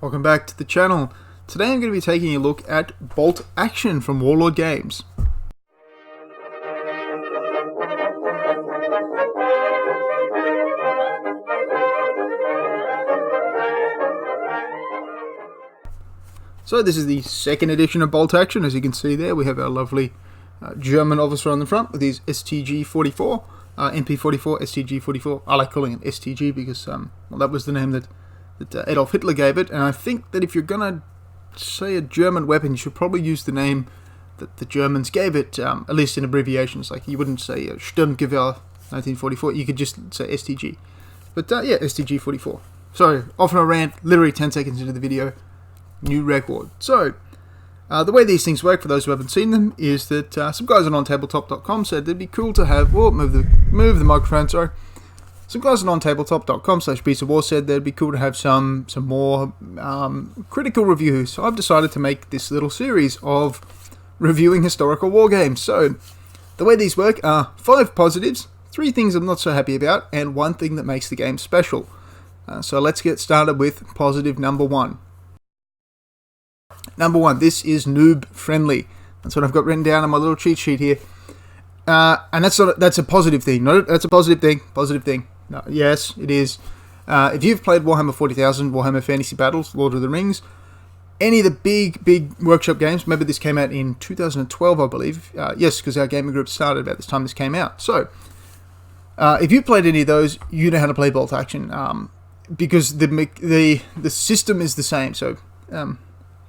Welcome back to the channel. Today I'm going to be taking a look at Bolt Action from Warlord Games. So this is the second edition of Bolt Action. As you can see there, we have our lovely German officer on the front with his STG-44, MP-44, STG-44. I like calling it STG because well, that was the name that Adolf Hitler gave it, and I think that if you're gonna say a German weapon, you should probably use the name that the Germans gave it, at least in abbreviations. Like, you wouldn't say Sturmgewehr 1944, you could just say STG. But yeah, STG-44. So, off on a rant, literally 10 seconds into the video, new record. So, the way these things work, for those who haven't seen them, is that some guys on OnTabletop.com said it'd be cool to have, move the microphone, sorry. Some guys on OnTabletop.com/pieceofwar said that it'd be cool to have some more critical reviews. So I've decided to make this little series of reviewing historical war games. So the way these work are 5 positives, 3 things I'm not so happy about, and 1 thing that makes the game special. So let's get started with positive number 1. Number 1, this is Noob Friendly. That's what I've got written down on my little cheat sheet here. And that's a positive thing. No, that's a positive thing. Positive thing. No, yes, it is. If you've played Warhammer 40,000, Warhammer Fantasy Battles, Lord of the Rings, any of the big workshop games, remember this came out in 2012, I believe. Yes, because our gaming group started about this time this came out. So, if you played any of those, you know how to play Bolt Action, because the system is the same. So,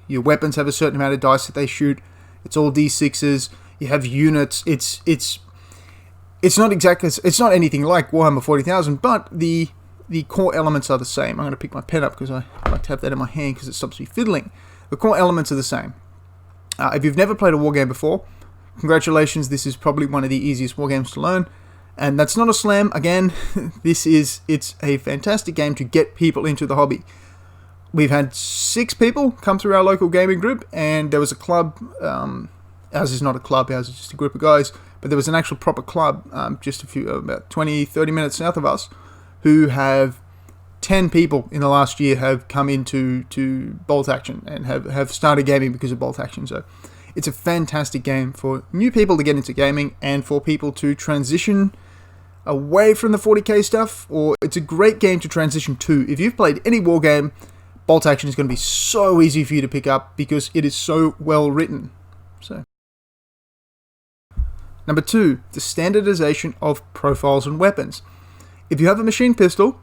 your weapons have a certain amount of dice that they shoot. It's all D6s. You have units. It's not exactly. It's not anything like Warhammer 40,000, but the core elements are the same. I'm going to pick my pen up because I like to have that in my hand because it stops me fiddling. The core elements are the same. If you've never played a war game before, congratulations. This is probably one of the easiest war games to learn, and that's not a slam. Again, it's a fantastic game to get people into the hobby. We've had 6 people come through our local gaming group, and there was a club. Ours is not a club, ours is just a group of guys, but there was an actual proper club just about 20-30 minutes south of us, who have 10 people in the last year have come into Bolt Action and have started gaming because of Bolt Action. So it's a fantastic game for new people to get into gaming and for people to transition away from the 40k stuff, or it's a great game to transition to. If you've played any war game, Bolt Action is going to be so easy for you to pick up because it is so well written. So, number 2, the standardization of profiles and weapons. If you have a machine pistol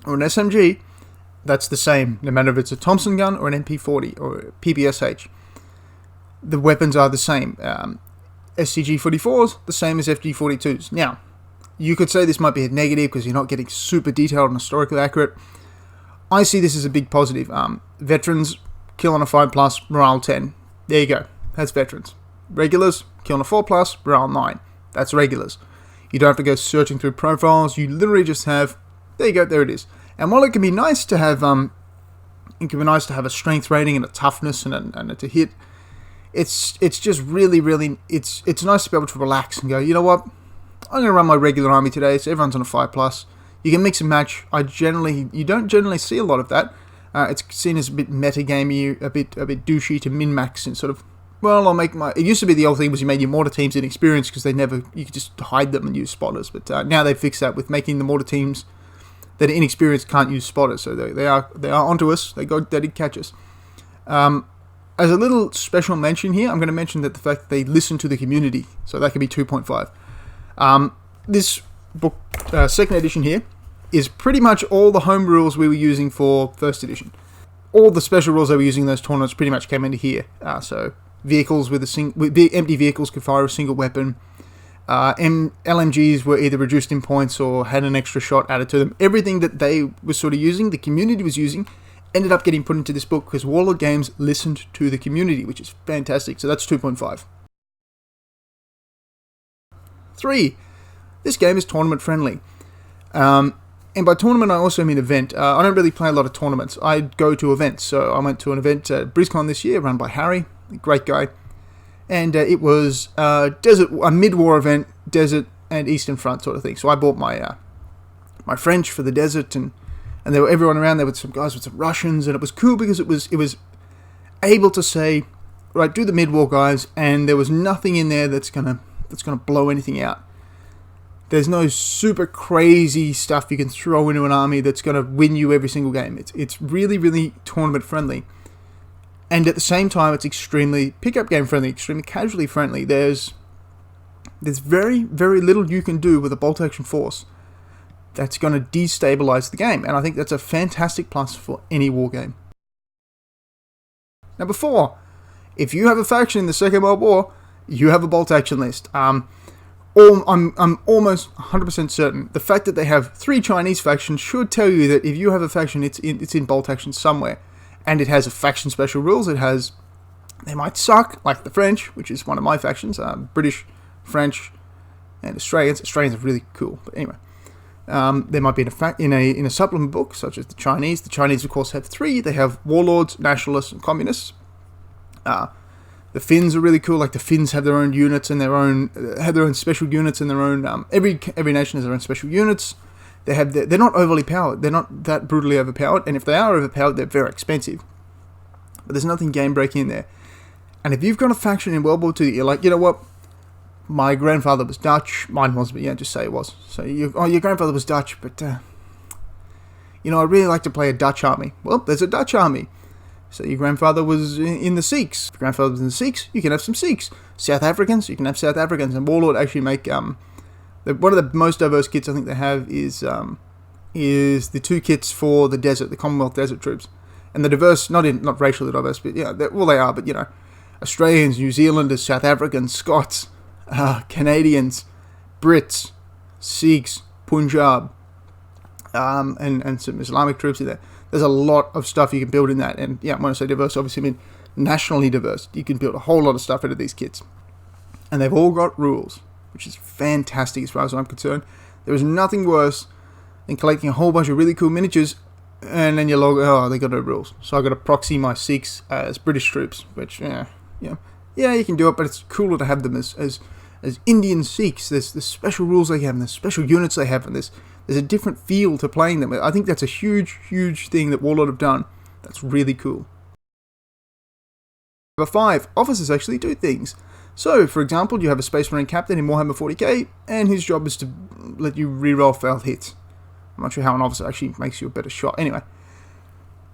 or an SMG, that's the same, no matter if it's a Thompson gun or an MP40 or a PPSH. The weapons are the same. STG-44s, the same as FG-42s. Now, you could say this might be a negative because you're not getting super detailed and historically accurate. I see this as a big positive. Veterans, kill on a 5+, morale 10. There you go. That's veterans. Regulars, kill on a 4+, morale 9. That's regulars. You don't have to go searching through profiles. You literally just have, there you go, there it is. And while it can be nice to have, a strength rating and a toughness and to hit, it's just really, it's nice to be able to relax and go, you know what, I'm going to run my regular army today, so everyone's on a 5+. You can mix and match. You don't generally see a lot of that. It's seen as a bit metagamey, a bit douchey to min-max and sort of, well, I'll make my... It used to be the old thing was you made your mortar teams inexperienced because you could just hide them and use spotters. But now they've fixed that with making the mortar teams that are inexperienced can't use spotters. So they are onto us. They did catch us. As a little special mention here, I'm going to mention that the fact that they listen to the community. So that could be 2.5. This book, 2nd edition here, is pretty much all the home rules we were using for 1st edition. All the special rules they were using in those tournaments pretty much came into here. So vehicles with empty vehicles could fire a single weapon. LMGs were either reduced in points or had an extra shot added to them. Everything that they were sort of using, the community was using, ended up getting put into this book because Warlord Games listened to the community, which is fantastic. So that's 2.5. 3. This game is tournament friendly. And by tournament, I also mean event. I don't really play a lot of tournaments. I go to events. So I went to an event at BrizCon this year, run by Harry, a great guy. And it was a mid-war event, desert and Eastern Front sort of thing. So I bought my French for the desert and and there were everyone around there with some guys with some Russians, and it was cool because it was able to say, right, do the mid-war guys, and there was nothing in there that's gonna blow anything out. There's no super crazy stuff you can throw into an army that's gonna win you every single game. It's really, really tournament friendly, and at the same time, it's extremely pickup game friendly, extremely casually friendly. There's very, very little you can do with a bolt action force that's going to destabilize the game, and I think that's a fantastic plus for any war game. Number 4, if you have a faction in the Second World War, you have a bolt action list. I'm almost 100% certain the fact that they have 3 Chinese factions should tell you that if you have a faction, it's in bolt action somewhere, and it has a faction special rules. They might suck, like the French, which is one of my factions, British, French, and Australians. Australians are really cool, but anyway. There might be in a supplement book, such as the Chinese. The Chinese, of course, have 3. They have warlords, nationalists, and communists. The Finns are really cool. Like the Finns have their own units and have their own special units and their own. Every nation has their own special units. They're not overly powered. They're not that brutally overpowered. And if they are overpowered, they're very expensive. But there's nothing game breaking in there. And if you've got a faction in World War II, you're like, you know what? My grandfather was Dutch. Mine was, but yeah, just say it was. So your grandfather was Dutch, but I really like to play a Dutch army. Well, there's a Dutch army. So your grandfather was in the Sikhs. If your grandfather was in the Sikhs, you can have some Sikhs. South Africans, you can have South Africans. And Warlord actually make one of the most diverse kits I think they have is the 2 kits for the desert, the Commonwealth Desert Troops, and the diverse, not racially diverse, but yeah, they are. But Australians, New Zealanders, South Africans, Scots. Canadians, Brits, Sikhs, Punjab, and some Islamic troops in there. There's a lot of stuff you can build in that. And yeah, when I say diverse, obviously I mean nationally diverse. You can build a whole lot of stuff out of these kits. And they've all got rules, which is fantastic as far as I'm concerned. There is nothing worse than collecting a whole bunch of really cool miniatures and then you log, they got no rules. So I've got to proxy my Sikhs as British troops, which, yeah, you can do it, but it's cooler to have them as Indian Sikhs. There's special rules they have, and there's special units they have, and there's a different feel to playing them. I think that's a huge, huge thing that Warlord have done. That's really cool. Number 5, officers actually do things. So, for example, you have a Space Marine captain in Warhammer 40k, and his job is to let you reroll failed hits. I'm not sure how an officer actually makes you a better shot. Anyway,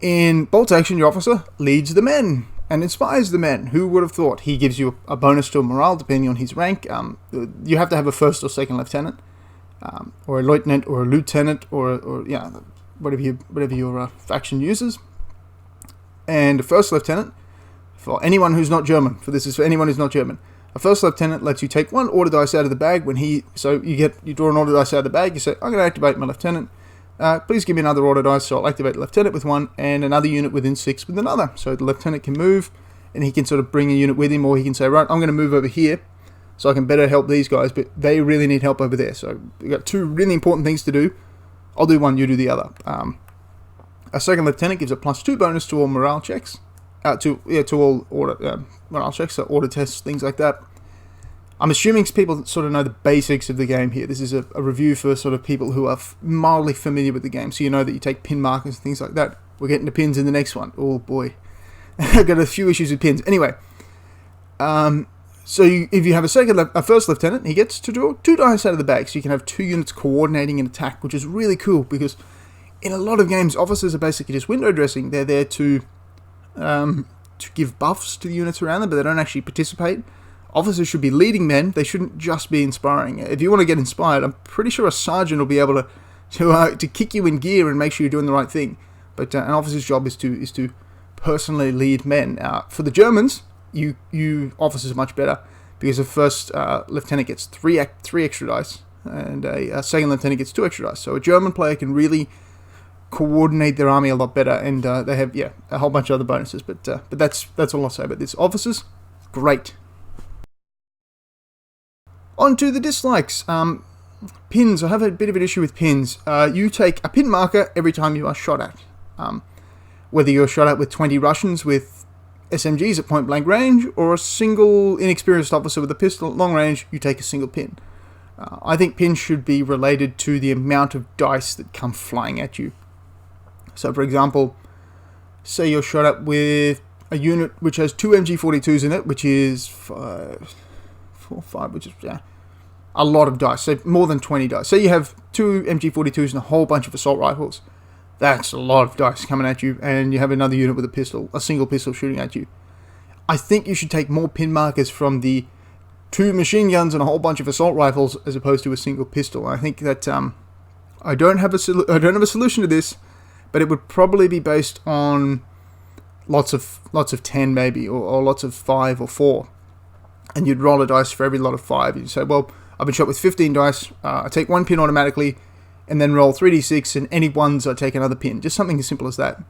in bolt action, your officer leads the men and inspires the men. Who would have thought? He gives you a bonus to morale depending on his rank. You have to have a 1st or 2nd lieutenant, or a lieutenant, or a lieutenant, or whatever your faction uses. And a 1st lieutenant, for anyone who's not German. This is for anyone who's not German. A 1st lieutenant lets you take 1 order dice out of the bag so you draw an order dice out of the bag. You say, I'm going to activate my lieutenant. Please give me another order dice, so I'll activate the lieutenant with 1 and another unit within 6 with another. So the lieutenant can move and he can sort of bring a unit with him, or he can say, right, I'm going to move over here so I can better help these guys, but they really need help over there. So we've got 2 really important things to do. I'll do one, you do the other. A 2nd lieutenant gives a +2 bonus to all morale checks. To all order morale checks, so order tests, things like that. I'm assuming people sort of know the basics of the game here. This is a review for sort of people who are mildly familiar with the game, so you know that you take pin markers and things like that. We're getting to pins in the next one. Oh boy, I've got a few issues with pins. Anyway, so if you have a 1st lieutenant, he gets to draw 2 dice out of the bag, so you can have 2 units coordinating an attack, which is really cool because in a lot of games, officers are basically just window dressing. They're there to give buffs to the units around them, but they don't actually participate. Officers should be leading men. They shouldn't just be inspiring. If you want to get inspired, I'm pretty sure a sergeant will be able to kick you in gear and make sure you're doing the right thing. But an officer's job is to personally lead men. For the Germans, you officers are much better because a 1st lieutenant gets 3 extra dice and a 2nd lieutenant gets 2 extra dice. So a German player can really coordinate their army a lot better, and they have a whole bunch of other bonuses. But that's all I'll say about this. Officers, great. On to the dislikes. Pins. I have a bit of an issue with pins. You take a pin marker every time you are shot at. Whether you're shot at with 20 Russians with SMGs at point blank range, or a single inexperienced officer with a pistol at long range, you take a single pin. I think pins should be related to the amount of dice that come flying at you. So for example, say you're shot up with a unit which has 2 MG42s in it, which is 5, which is a lot of dice, so more than 20 dice. So you have 2 MG42s and a whole bunch of assault rifles. That's a lot of dice coming at you, and you have another unit with a single pistol shooting at you. I think you should take more pin markers from the 2 machine guns and a whole bunch of assault rifles as opposed to a single pistol. I think that I don't have a solution to this, but it would probably be based on lots of 10 maybe, or lots of 5 or 4, and you'd roll a dice for every lot of 5. You'd say, well, I've been shot with 15 dice. I take 1 pin automatically, and then roll 3d6, and any ones I take another pin. Just something as simple as that,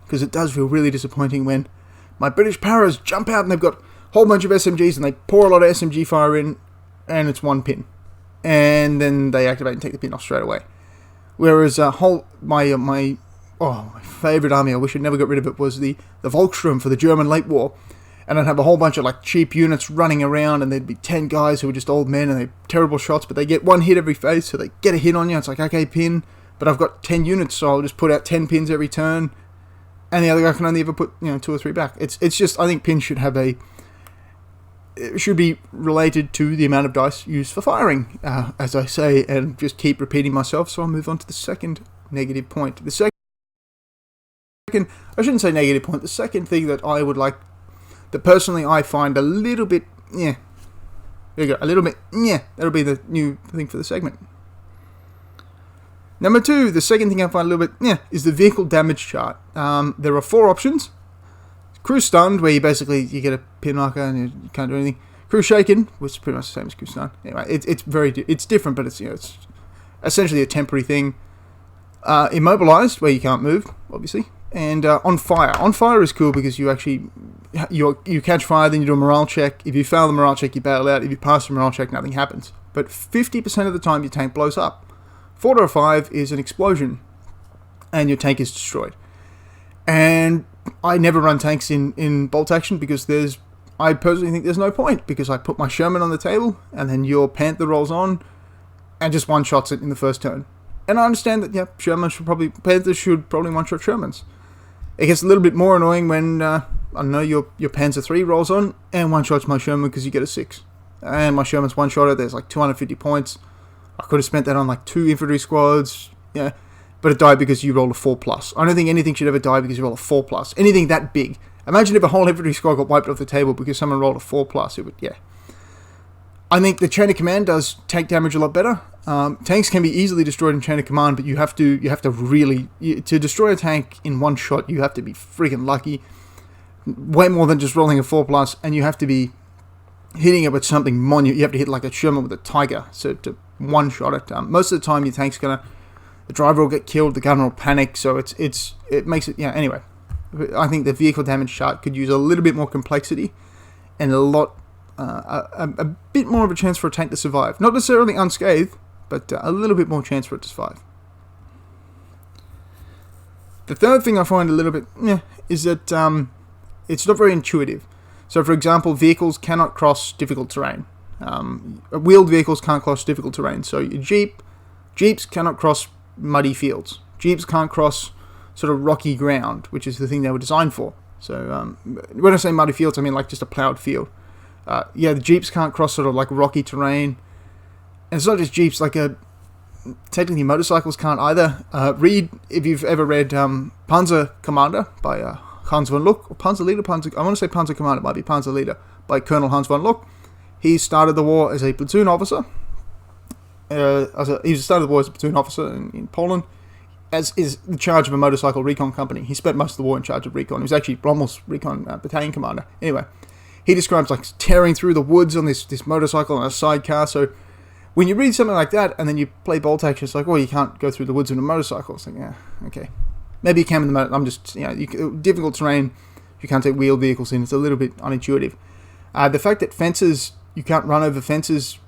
because it does feel really disappointing when my British paras jump out and they've got a whole bunch of SMGs and they pour a lot of SMG fire in, and it's 1 pin, and then they activate and take the pin off straight away. Whereas my favourite army, I wish I'd never got rid of it, was the Volkssturm for the German late war. And I'd have a whole bunch of like cheap units running around, and there'd be 10 guys who were just old men and they're terrible shots, but they get 1 hit every phase, so they get a hit on you. It's like, okay, pin, but I've got 10 units, so I'll just put out 10 pins every turn, and the other guy can only ever put 2 or 3 back. It's just, I think pins should have it should be related to the amount of dice used for firing, as I say, and just keep repeating myself. So I'll move on to the second negative point. The second, I shouldn't say negative point, the second thing that I would like, that personally I find a little bit, there you go, a little bit, that'll be the new thing for the segment. Number 2, the second thing I find a little bit, is the vehicle damage chart. There are 4 options. Crew stunned, where you get a pin marker and you can't do anything. Crew shaken, which is pretty much the same as crew stunned. Anyway, it's different, but it's essentially a temporary thing. Immobilized, where you can't move, obviously. And on fire. On fire is cool because you catch fire, then you do a morale check. If you fail the morale check, you bail out. If you pass the morale check, nothing happens. But 50% of the time, your tank blows up. 4 to 5 is an explosion, and your tank is destroyed. And I never run tanks in bolt action because I personally think there's no point, because I put my Sherman on the table, and then your Panther rolls on, and just one-shots it in the first turn. And I understand that, Panthers should probably one-shot Shermans. It gets a little bit more annoying when, I don't know, your Panzer III rolls on, and one-shots my Sherman because you get a 6. And my Sherman's one-shotted, there's like 250 points. I could have spent that on like 2 infantry squads, but it died because you rolled a 4+. I don't think anything should ever die because you roll a 4+. Anything that big. Imagine if a whole infantry squad got wiped off the table because someone rolled a 4+. It would, I think the chain of command does tank damage a lot better. Tanks can be easily destroyed in chain of command, but you have to really, to destroy a tank in one shot, you have to be freaking lucky. Way more than just rolling a 4+, and you have to be hitting it with something monumental. You have to hit like a Sherman with a Tiger, so to one-shot it. Most of the time, your tank's the driver will get killed, the gunner will panic, so it makes it, anyway. I think the vehicle damage chart could use a little bit more complexity, and a bit more of a chance for a tank to survive. Not necessarily unscathed, but a little bit more chance for it to survive. The third thing I find a little bit, is that it's not very intuitive. So, for example, vehicles cannot cross difficult terrain. Wheeled vehicles can't cross difficult terrain. So, your Jeeps cannot cross muddy fields. Jeeps can't cross sort of rocky ground, which is the thing they were designed for. So, when I say muddy fields, I mean like just a ploughed field. The Jeeps can't cross sort of like rocky terrain. And it's not just Jeeps, technically motorcycles can't either. Read, if you've ever read Panzer Commander by Hans von Luck, or Panzer Leader, I want to say Panzer Commander, it might be Panzer Leader, by Colonel Hans von Luck. He started the war as a platoon officer. He started the war as a platoon officer in Poland, as is in charge of a motorcycle recon company. He spent most of the war in charge of recon. He was actually Rommel's recon battalion commander. Anyway, he describes tearing through the woods on this motorcycle on a sidecar. So when you read something like that and then you play bolt action, it's like, you can't go through the woods in a motorcycle. It's like, okay. Maybe you can in the motor. I'm just, difficult terrain, you can't take wheeled vehicles in. It's a little bit unintuitive. The fact that fences, you can't run over fences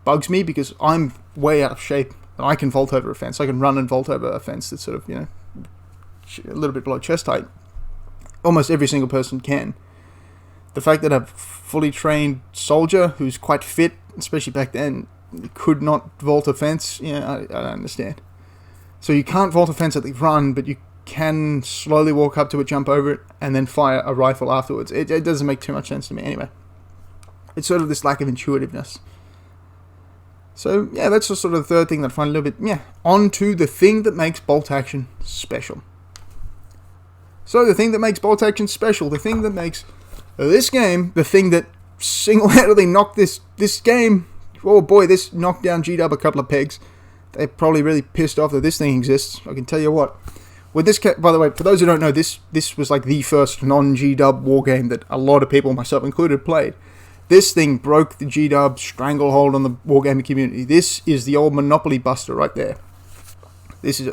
bugs me because I'm way out of shape and I can vault over a fence. I can run and vault over a fence that's sort of, a little bit below chest height. Almost every single person can. The fact that a fully trained soldier who's quite fit, especially back then, could not vault a fence, I don't understand. So you can't vault a fence at the run, but you can slowly walk up to it, jump over it, and then fire a rifle afterwards. It doesn't make too much sense to me anyway. It's sort of this lack of intuitiveness. So, yeah, that's just sort of the third thing that I find a little bit, yeah. On to the thing that makes bolt action special. So, the thing that makes bolt action special, the thing that makes this game, the thing that single-handedly knocked this game, oh boy, this knocked down G-Dub a couple of pegs. They're probably really pissed off that this thing exists. I can tell you what. With this, by the way, for those who don't know, this was like the first non-G-Dub war game that a lot of people, myself included, played. This thing broke the G-Dub stranglehold on the wargaming community. This is the old Monopoly buster right there. This is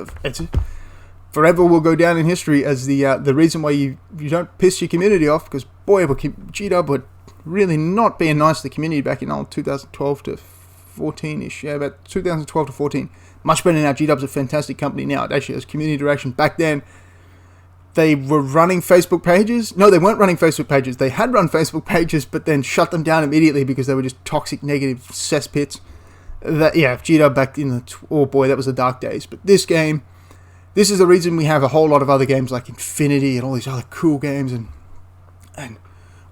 forever will go down in history as the reason why you don't piss your community off, because boy, G-Dub would really not being nice to the community back in 2012 to 14ish. Yeah, about 2012 to 14. Much better now. G-Dub's a fantastic company now. It actually has community direction. Back then, they were running Facebook pages. No, they weren't running Facebook pages. They had run Facebook pages, but then shut them down immediately because they were just toxic, negative cesspits. G-Dub back in the... Oh boy, that was the dark days. But this game, this is the reason we have a whole lot of other games like Infinity and all these other cool games and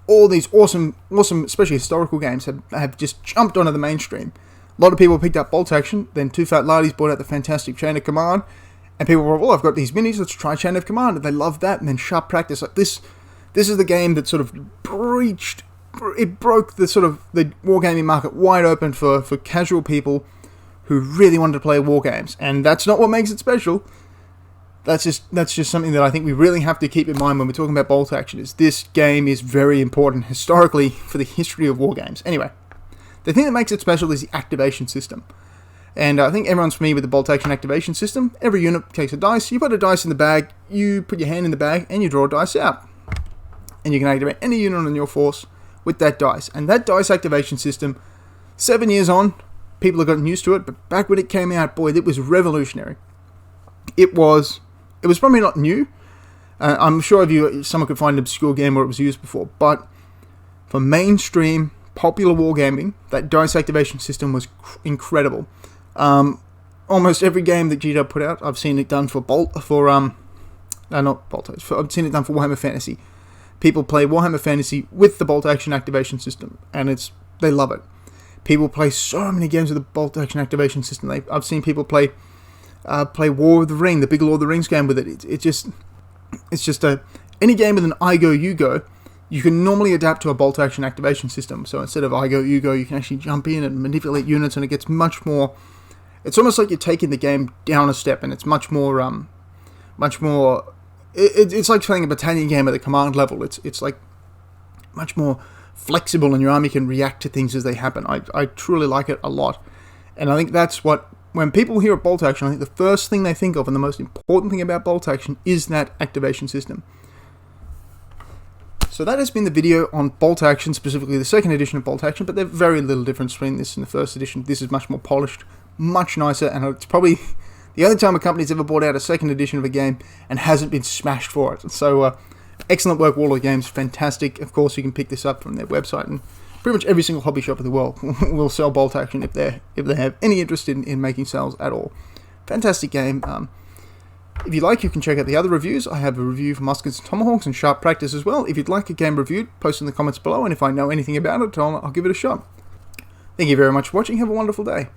all these awesome, especially historical games have just jumped onto the mainstream. A lot of people picked up Bolt Action, then Two Fat Lardies brought out the fantastic Chain of Command, and people were, well, I've got these minis, let's try Chain of Command, and they loved that, and then Sharp Practice. Like this is the game that sort of broke the sort of the wargaming market wide open for casual people who really wanted to play war games, and that's not what makes it special. That's just something that I think we really have to keep in mind when we're talking about Bolt Action, is this game is very important historically for the history of war games. Anyway, the thing that makes it special is the activation system. And I think everyone's familiar with the Bolt Action activation system. Every unit takes a dice, you put a dice in the bag, you put your hand in the bag, and you draw a dice out. And you can activate any unit on your force with that dice. And that dice activation system, 7 years on, people have gotten used to it, but back when it came out, boy, it was revolutionary. It was probably not new. I'm sure someone could find an obscure game where it was used before, but for mainstream popular wargaming, that dice activation system was incredible. Almost every game that G-Dub put out, I've seen it done for I've seen it done for Warhammer Fantasy. People play Warhammer Fantasy with the Bolt Action activation system, and they love it. People play so many games with the Bolt Action activation system. I've seen people play War of the Ring, the big Lord of the Rings game with it. It's just any game with an I go, you go, you can normally adapt to a Bolt Action activation system. So instead of I go, you go, you can actually jump in and manipulate units, and it gets much more... It's almost like you're taking the game down a step, and it's much more... It's like playing a battalion game at the command level. It's like much more flexible, and your army can react to things as they happen. I truly like it a lot. And I think that's what... When people hear of Bolt Action, I think the first thing they think of, and the most important thing about Bolt Action, is that activation system. So that has been the video on Bolt Action, specifically the second edition of Bolt Action, but there's very little difference between this and the first edition. This is much more polished, much nicer, and it's probably the only time a company's ever brought out a second edition of a game and hasn't been smashed for it. So, excellent work, Warlord Games, fantastic. Of course, you can pick this up from their website, and pretty much every single hobby shop in the world will sell Bolt Action if they have any interest in making sales at all. Fantastic game. If you like, you can check out the other reviews. I have a review for Muskets and Tomahawks and Sharp Practice as well. If you'd like a game reviewed, post in the comments below, and if I know anything about it, I'll give it a shot. Thank you very much for watching. Have a wonderful day.